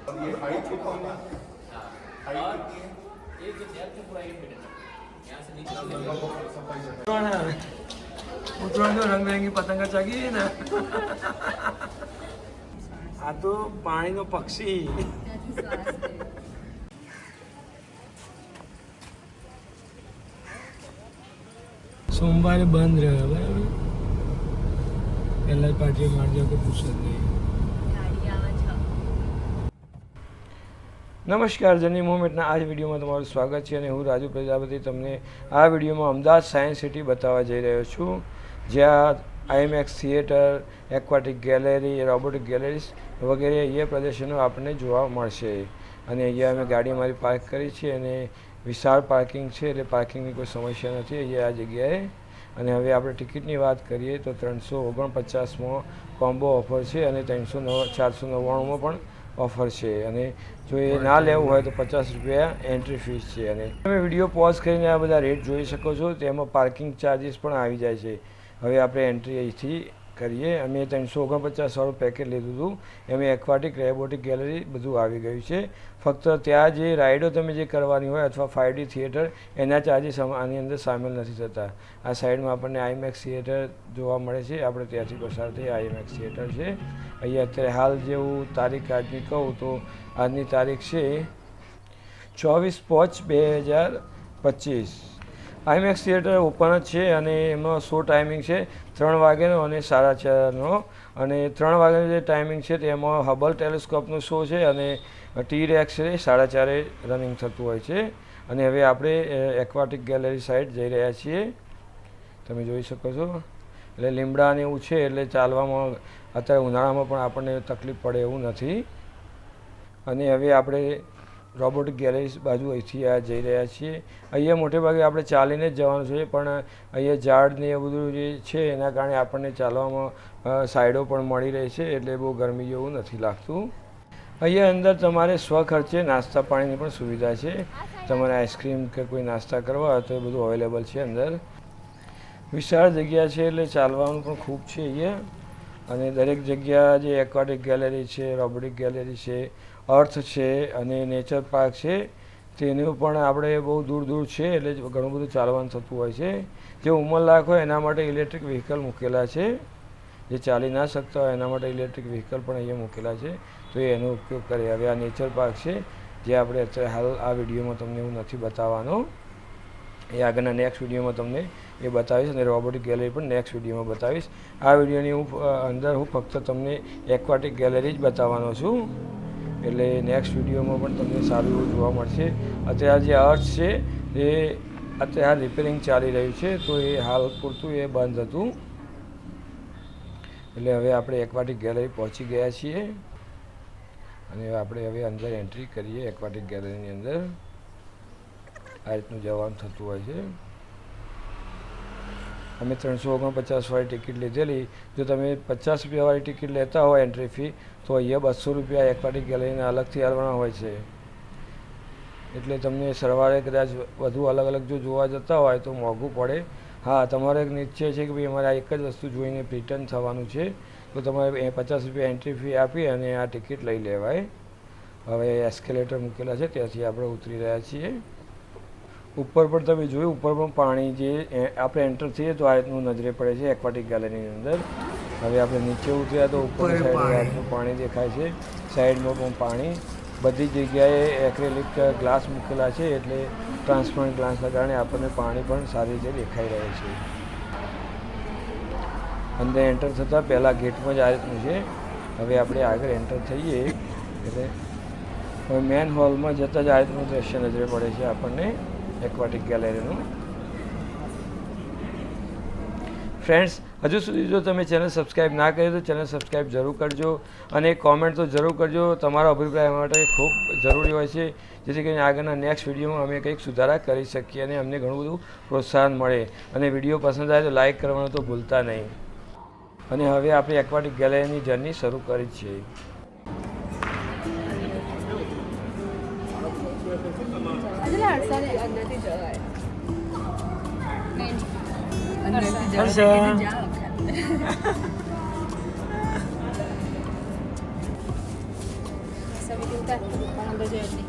ये हाइट कितनी है? हाइट ये जो डेप्थ है पूरा 8 मीटर यहाँ से नीचे ઉત્તરાયણ તો રંગબેરંગી પતંગ ચગી ને આ તો પાણીનો પક્ષી. સોમવારે બંધ રહ્યો બરાબર. પહેલા પાર્ટીઓ મારજો કે પૂછે નહીં. નમસ્કાર, જર્ની મોમેન્ટના આ જ વિડીયોમાં તમારું સ્વાગત છે અને હું રાજુ પ્રજાપતિ તમને આ વિડીયોમાં અમદાવાદ સાયન્સ સિટી બતાવવા જઈ રહ્યો છું, જ્યાં IMAX theatre, aquatic gallery, robotic galleries વગેરે એ પ્રદર્શનો આપણને જોવા મળશે. અને અહીંયા અમે ગાડી અમારી પાર્ક કરી છે અને વિશાળ પાર્કિંગ છે, એટલે પાર્કિંગની કોઈ સમસ્યા નથી અહીંયા આ જગ્યાએ. અને હવે આપણે ટિકિટની વાત કરીએ તો 349માં કોમ્બો ઓફર છે અને 499માં પણ ઓફર છે. અને જો એ ના લેવું હોય તો 50 રૂપિયા એન્ટ્રી ફીસ છે. અને તમે વિડીયો પોઝ કરીને આ બધા રેટ જોઈ શકો છો. તેમાં પાર્કિંગ ચાર્જીસ પણ આવી જાય છે. હવે આપણે એન્ટ્રી અહીંથી કરીએ. અમે 349વાળું પેકેજ લીધું હતું, એમાં એક્વાટિક, રોબોટિક ગેલેરી બધું આવી ગયું છે. ફક્ત ત્યાં જે રાઇડો તમે જે કરવાની હોય અથવા 5D થિયેટર એના ચાર્જીસ આની અંદર સામેલ નથી થતા. આ સાઈડમાં આપણને આઈમેક્સ થિયેટર જોવા મળે છે. આપણે ત્યાંથી પસાર થઈ આઈમેક્સ થિયેટર છે. અહીંયા અત્યારે હાલ જેવું તારીખ આજની કહું તો આજની તારીખ છે 24/5/2025. આઈમેક્સ થિયેટર ઓપન જ છે અને એમાં શો ટાઈમિંગ છે 3 વાગ્યાનો અને 4:30નો. અને 3 વાગ્યાનો જે ટાઈમિંગ છે તેમાં હબલ ટેલિસ્કોપનો શો છે અને T-Rex છે 4:30 રનિંગ થતું હોય છે. અને હવે આપણે એક્વાટિક ગેલેરી સાઈડ જઈ રહ્યા છીએ, તમે જોઈ શકો છો. એટલે લીમડા ને એવું છે એટલે ચાલવામાં અત્યારે ઉનાળામાં પણ આપણને તકલીફ પડે એવું નથી. અને હવે આપણે રોબોટિક ગેલેરી બાજુ અહીંથી આ જઈ રહ્યા છીએ. અહીંયા મોટે ભાગે આપણે ચાલીને જ જવાનું છે, પણ અહીંયા ઝાડ ને એ બધું જે છે એના કારણે આપણને ચાલવામાં સાઈડો પણ મળી રહે છે, એટલે બહુ ગરમી જેવું નથી લાગતું. અહીંયા અંદર તમારે સ્વખર્ચે નાસ્તા પાણીની પણ સુવિધા છે. તમારે આઈસ્ક્રીમ કે કોઈ નાસ્તા કરવા હોય તો એ બધું અવેલેબલ છે અંદર. વિશાળ જગ્યા છે એટલે ચાલવાનું પણ ખૂબ છે અહીંયા. અને દરેક જગ્યા જે એક્વાટિક ગેલેરી છે, રોબોટિક ગેલેરી છે, અર્થ છે અને નેચર પાર્ક છે, તેનું પણ આપણે બહુ દૂર દૂર છે એટલે ઘણું બધું ચાલવાનું થતું હોય છે. જે ઉંમરલાયક હોય એના માટે ઇલેક્ટ્રિક વ્હીકલ મૂકેલા છે, જે ચાલી ના શકતા હોય એના માટે ઇલેક્ટ્રિક વ્હીકલ પણ અહીંયા મૂકેલા છે, તો એનો ઉપયોગ કરે. હવે આ નેચર પાર્ક છે જે આપણે અત્યારે હાલ આ વિડીયોમાં તમને હું નથી બતાવવાનો, એ આગળના નેક્સ્ટ વિડીયોમાં તમને એ બતાવીશ. અને રોબોટિક ગેલેરી પણ નેક્સ્ટ વિડીયોમાં બતાવીશ. આ વિડીયોની અંદર હું ફક્ત તમને એક્વાટિક ગેલેરી જ બતાવવાનો છું, એટલે નેક્સ્ટ વિડીયોમાં પણ તમને સારું એવું જોવા મળશે. અત્યારે જે અર્થ છે એ અત્યારે રિપેરિંગ ચાલી રહ્યું છે, તો એ હાલ પૂરતું એ બંધ હતું. એટલે હવે આપણે એક્વાટિક ગેલેરી પહોંચી ગયા છીએ અને આપણે હવે અંદર એન્ટ્રી કરીએ. એક્વાટિક ગેલેરીની અંદર આ રીતનું જવાનું થતું હોય છે. અમે 349વાળી ટિકિટ લીધેલી. જો તમે 50 રૂપિયાવાળી ટિકિટ લેતા હોય એન્ટ્રી ફી, તો અહીંયા 200 રૂપિયા એક્વાટિક ગેલેરીના અલગથી આવવાના હોય છે. એટલે તમને સરવાળે કદાચ વધુ અલગ અલગ જો જોવા જતા હોય તો મોંઘું પડે. હા, તમારે એક નિશ્ચય છે કે ભાઈ અમારે આ એક જ વસ્તુ જોઈને રિટર્ન થવાનું છે, તો તમારે 50 રૂપિયા એન્ટ્રી ફી આપી અને આ ટિકિટ લઈ લેવાય. હવે એસ્કેલેટર મૂકેલા છે ત્યાંથી આપણે ઉતરી રહ્યા છીએ. ઉપર પર તમે જોયું, ઉપર પણ પાણી જે આપણે એન્ટર થઈએ તો આ રીતનું નજરે પડે છે એક્વાટિક ગેલેરીની અંદર. હવે આપણે નીચે ઉતર્યા તો ઉપર સાઈડ પાણી દેખાય છે, સાઈડમાં પણ પાણી. બધી જગ્યાએ એક્રેલિક ગ્લાસ મૂકેલા છે, એટલે ટ્રાન્સપરન્ટ ગ્લાસના કારણે આપણને પાણી પણ સારી રીતે દેખાઈ રહે છે. અંદર એન્ટર થતાં પહેલાં ગેટમાં જ આ રીતનું છે. હવે આપણે આગળ એન્ટર થઈએ એટલે હવે મેન હોલમાં જતાં જ આ રીતનું દ્રશ્ય નજરે પડે છે આપણને એક્વાટિક ગેલેરીનું. ફ્રેન્ડ્સ, હજુ સુધી જો તમે ચેનલ સબસ્ક્રાઈબ ના કરી તો ચેનલ સબસ્ક્રાઈબ જરૂર કરજો અને કોમેન્ટ તો જરૂર કરજો. તમારો અભિપ્રાય માટે ખૂબ જરૂરી હોય છે, જેથી કરીને આગળના નેક્સ્ટ વિડીયોમાં અમે કંઈક સુધારા કરી શકીએ અને અમને ઘણું બધું પ્રોત્સાહન મળે. અને વિડીયો પસંદ આવે તો લાઇક કરવાનું તો ભૂલતા નહીં. અને હવે આપણે એક્વાટિક ગેલેરીની જર્ની શરૂ કરી છે. અંદર જોઈએ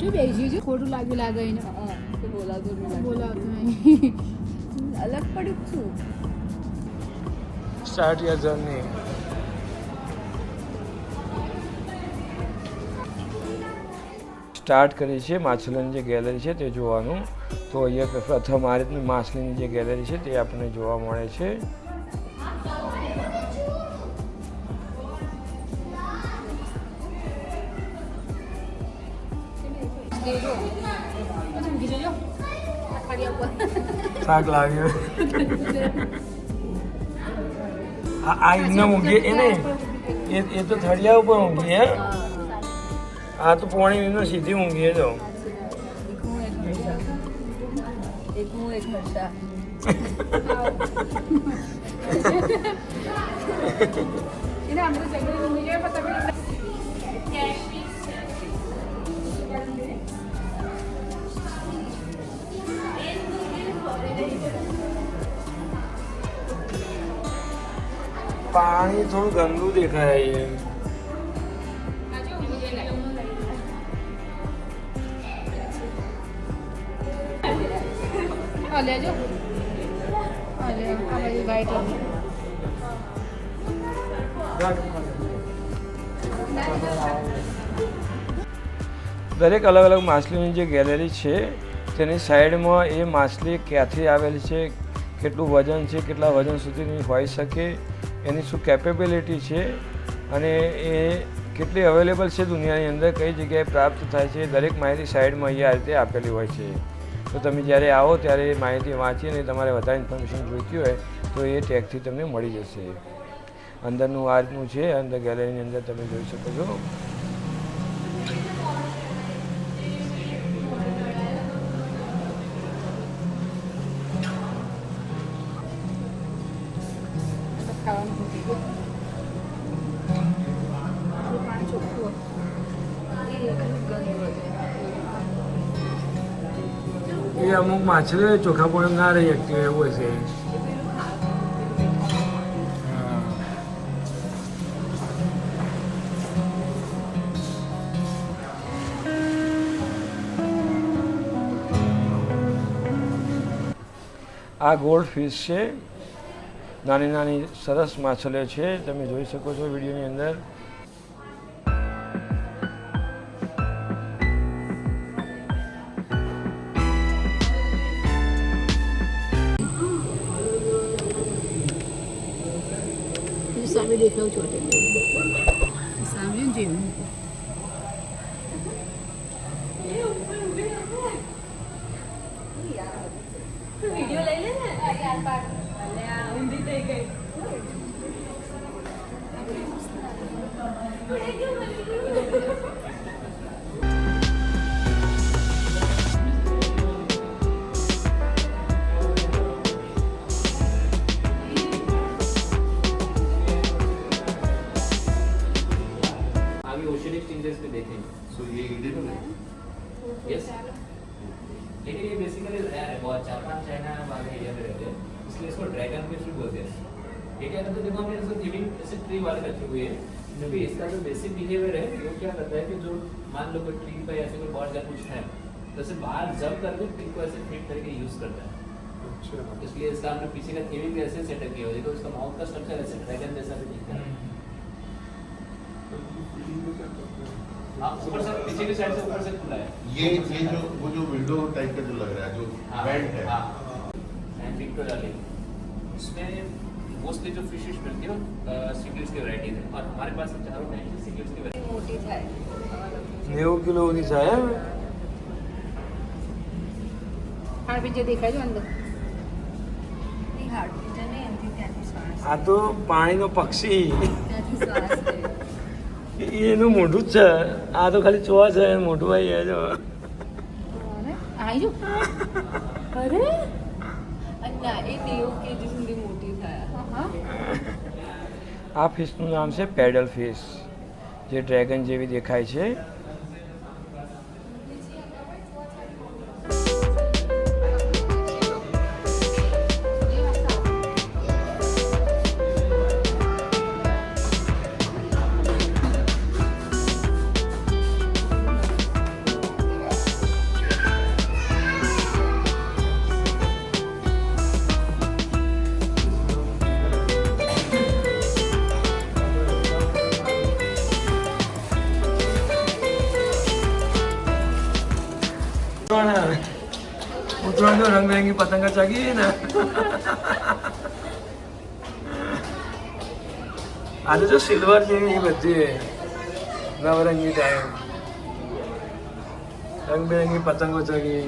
જો બેસી જો ખોટું લાગ્યું લાગે એને બોલાવતું નહીં અલગ પડ્યું છું સ્ટાર્ટ યોર જર્ની. સ્ટાર્ટ કરી છે માછલીની જે ગેલેરી છે તે જોવાનું. તો અહીંયા પ્રથમ આ રીતની માછલીની જે ગેલેરી છે તે આપણને જોવા મળે છે. શાક લાવ્યો આ એમને ઊંઘી એ નહીં એ તો થળિયા ઉપર ઊંઘી હે. આ તો પોણી એમને સીધી ઊંઘી તો પાણી થોડું ગંદુ દેખાય છે. લેજો વાઈટ દરેક અલગ અલગ માછલીની જે ગેલેરી છે તેની સાઈડમાં એ માછલી ક્યાંથી આવેલી છે, કેટલું વજન છે, કેટલા વજન સુધીની હોઈ શકે, એની શું કેપેબિલિટી છે અને એ કેટલી અવેલેબલ છે દુનિયાની અંદર, કઈ જગ્યાએ પ્રાપ્ત થાય છે, દરેક માહિતી સાઈડમાં અહીંયા આ રીતે આપેલી હોય છે. તો તમે જ્યારે આવો ત્યારે એ માહિતી વાંચીને તમારે વધારે ઇન્ફોર્મેશન જોઈતી હોય તો એ ટેગથી તમને મળી જશે. અંદરનું આ રીતનું છે, અંદર ગેલેરીની અંદર તમે જોઈ શકો છો. એ અમુક માછલીઓ ચોખ્ખા પાણી ના રહી શકતી હોય એવું છે. આ ગોલ્ડ ફિશ છે, નાની નાની સરસ માછલીઓ છે, તમે જોઈ શકો છો વિડીયોની અંદર. સામે દેખાવ છો સામે જેવું વિડિયો લઈ લે ને યાર પાક અલે આ ઊંધી થઈ ગઈ So ये इंडियन है यस लेकिन ये बेसिकली रेयर है बहुत. 4-5 चाइना वाले एरिया में रहते हैं इसलिए इसको ड्रैगन फिश भी बोलते हैं. ये क्या करते हैं, देखो हमने इसको थीमिंग ऐसे ट्री वाले रखे हुए हैं क्योंकि इसका जो बेसिक बिहेवियर है वो क्या करता है कि जो मान लो कोई ट्री पर ऐसे कोई बर्ड या कुछ है तो ऐसे बाहर जब करके ट्री को ऐसे फीड करके यूज करता है. इसलिए इसका हमने पीछे का थीमिंग ऐसे सेटअप किया हुआ है. देखो इसका माउथ का स्ट्रक्चर ऐसे ड्रैगन जैसा भी दिखता है. ऊपर से पीछे की साइड से ऊपर से खुला है ये जो वो जो विंडो टाइप का जो लग रहा है जो वेंट है एंड विक्टोरिया लेक इसमें मोस्टली जो फिशेस मिलती है सीगल्स की वैरायटी है और हमारे पास चारों टाइप की सीगल्स की वैरायटी મોટી થાય 90 કિલોની થાય એમ? હાડપિંજર દેખાય છે અંદર એ હાડપિંજર નહીં એમથી ત્યાંથી શ્વાસ આ તો પાણીનો પક્ષી, ત્યાંથી શ્વાસ લે એનું મોઢું જ છે. આ તો ખાલી ચોવા છે, એનું મોઢું આવી જાય છે. અને આવી જો અરે ના એ 90 કેજી સુધી મોટી થાય હા આ ફિશનું નામ છે પેડલ ફિશ, જે ડ્રેગન જેવી દેખાય છે. ઉત્તરાયણ તો રંગબેરંગી પતંગ ચગી ને આજે તો સિલ્વર જેવી બધી નવરંગી ટાઈમ રંગબેરંગી પતંગો ચગી.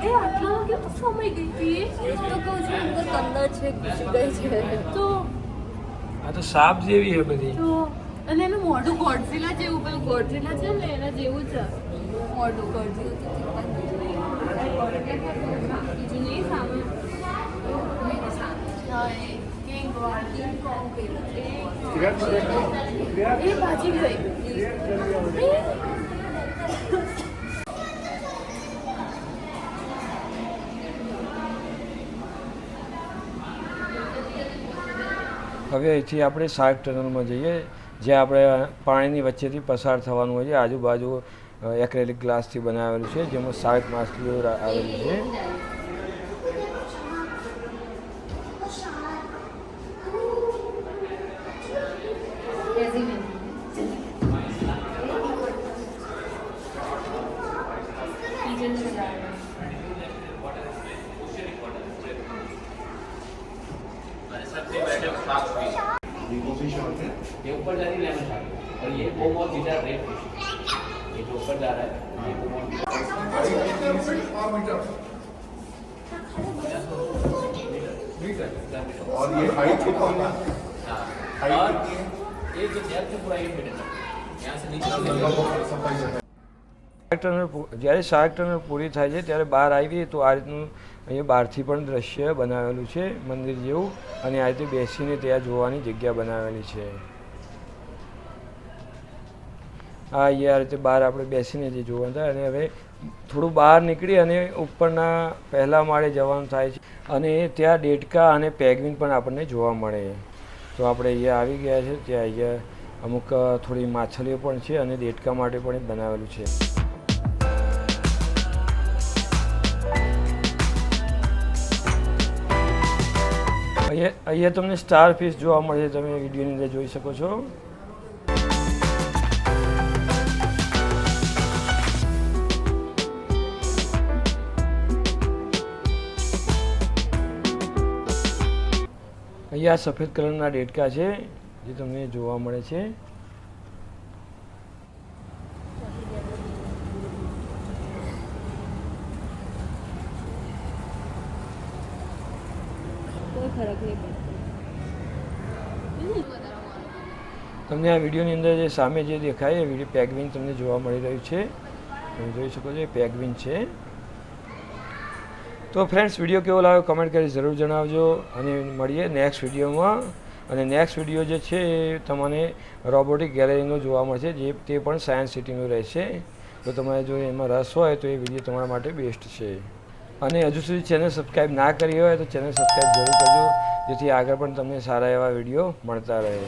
એ આટલા વાગે સમય ગઈ હતી એ તો કહું છું અંદર કંદર છે ઘૂસી ગઈ છે તો આ તો સાપ જેવી છે બધી. તો અને એનું મોઢું ગોડઝિલા જેવું પેલું ગોડઝિલા છે ને એના જેવું છે મોઢું ગોડઝિલા બીજું નહીં સામે એ ભાજી ગઈ હવે અહીંથી આપણે શાર્ક ટનલમાં જઈએ, જ્યાં આપણે પાણીની વચ્ચેથી પસાર થવાનું હોય છે. આજુબાજુ એક્રેલિક ગ્લાસથી બનાવેલું છે, જેમાં શાર્ક માછલીઓ આવેલી છે. ये कौन सी शार्क है? ये ऊपर जा रही है लेमन शार्क और ये कोमोर जीटा रेड फिश, ये जो ऊपर जा रहा है ये कोमोर और ये हाइट कितना है? हाँ हाइट और कितनी है? ये जो डेप्थ है पूरा 8 मीटर तक, यहाँ से नीचे सफाई है. શાર્ક ટનલ જ્યારે શાર્ક ટનલ પૂરી થાય છે ત્યારે બહાર આવીએ તો આ રીતનું અહીંયા બહારથી પણ દ્રશ્ય બનાવેલું છે મંદિર જેવું, અને આ રીતે બેસીને ત્યાં જોવાની જગ્યા બનાવેલી છે. આ અહીંયા આ રીતે બહાર આપણે બેસીને જે જોવાનું થાય. અને હવે થોડું બહાર નીકળી અને ઉપરના પહેલા માળે જવાનું થાય છે, અને ત્યાં ડેડકા અને પેગ્વિન પણ આપણને જોવા મળે. તો આપણે અહીંયા આવી ગયા છે. ત્યાં અહીંયા અમુક થોડી માછલીઓ પણ છે અને ડેડકા માટે પણ બનાવેલું છે. અહીંયા તમને સ્ટાર ફિશ જોવા મળે છે, તમે વિડીયોની અંદર જોઈ શકો છો. અહીંયા સફેદ કલરના ડેડકા છે જે તમને જોવા મળે છે. ફરક નહીં તમને આ વિડીયોની અંદર જે સામે જે દેખાય એ વિડીયો પેગ્વિન તમને જોવા મળી રહ્યું છે, તમે જોઈ શકો છો એ પેગ્વિન છે. તો ફ્રેન્ડ્સ, વિડીયો કેવો લાગ્યો કમેન્ટ કરી જરૂર જણાવજો, અને મળીએ નેક્સ્ટ વિડીયોમાં. અને નેક્સ્ટ વિડીયો જે છે એ તમને રોબોટિક ગેલેરીનો જોવા મળશે, જે તે પણ સાયન્સ સિટીનો રહેશે. તો તમારે જો એમાં રસ હોય તો એ વિડીયો તમારા માટે બેસ્ટ છે. અને હજુ સુધી ચેનલ સબસ્ક્રાઈબ ના કરી હોય તો ચેનલ સબસ્ક્રાઈબ જરૂર કરજો, જેથી આગળ પણ તમને સારા એવા વિડીયો મળતા રહે.